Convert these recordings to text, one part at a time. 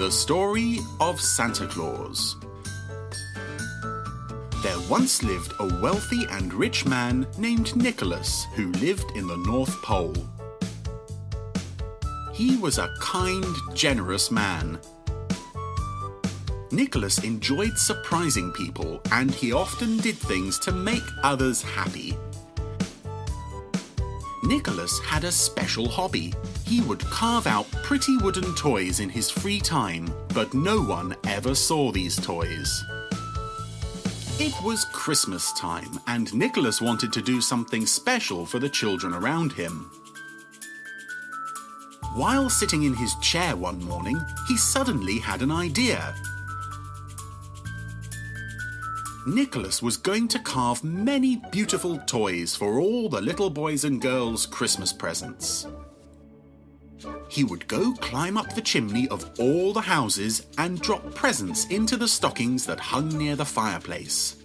The Story of Santa Claus. There once lived a wealthy and rich man named Nicholas who lived in the North Pole. He was a kind, generous man. Nicholas enjoyed surprising people, and he often did things to make others happy. Nicholas had a special hobby. He would carve out pretty wooden toys in his free time, but no one ever saw these toys. It was Christmas time, and Nicholas wanted to do something special for the children around him. While sitting in his chair one morning, he suddenly had an idea. Nicholas was going to carve many beautiful toys for all the little boys and girls' Christmas presents. He would go climb up the chimney of all the houses and drop presents into the stockings that hung near the fireplace.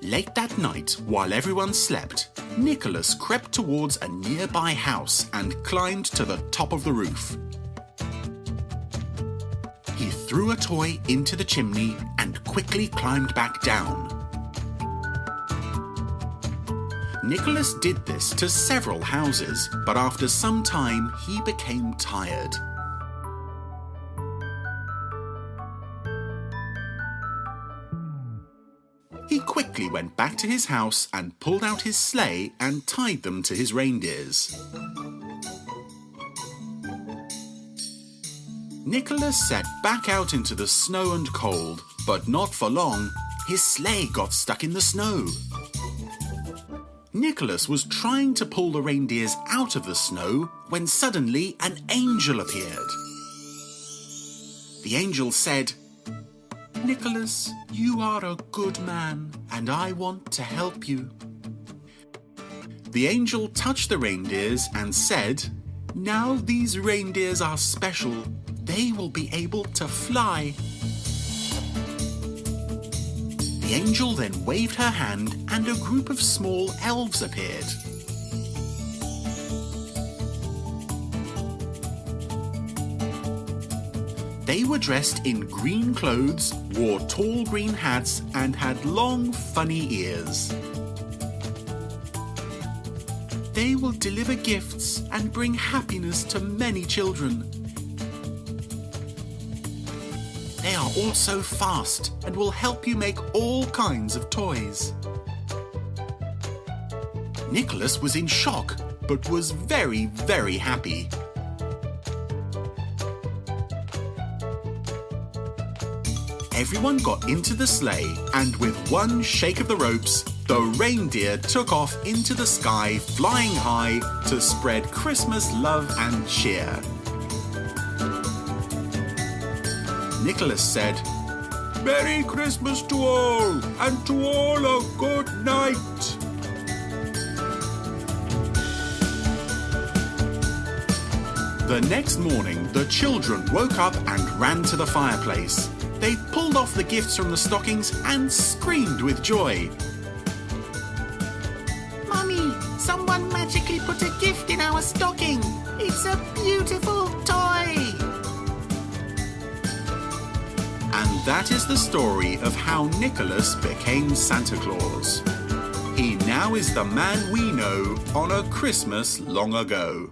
Late that night, while everyone slept, Nicholas crept towards a nearby house and climbed to the top of the roof. He threw a toy into the chimney and quickly climbed back down. Nicholas did this to several houses, but after some time he became tired. He quickly went back to his house and pulled out his sleigh and tied them to his reindeers. Nicholas set back out into the snow and cold, but not for long. His sleigh got stuck in the snow. Nicholas was trying to pull the reindeers out of the snow when suddenly an angel appeared. The angel said, "Nicholas, you are a good man, and I want to help you." The angel touched the reindeers and said, "Now these reindeers are special. They will be able to fly." The angel then waved her hand and a group of small elves appeared. They were dressed in green clothes, wore tall green hats, and had long, funny ears. They will deliver gifts and bring happiness to many children. They are also fast and will help you make all kinds of toys. Nicholas was in shock, but was very, very happy. Everyone got into the sleigh, and with one shake of the ropes, the reindeer took off into the sky, flying high to spread Christmas love and cheer. Nicholas said, "Merry Christmas to all, and to all a good night." The next morning, the children woke up and ran to the fireplace. They pulled off the gifts from the stockings and screamed with joy. "Mummy, someone magically put a gift in our stocking. It's a beautiful toy." And that is the story of how Nicholas became Santa Claus. He now is the man we know on a Christmas long ago.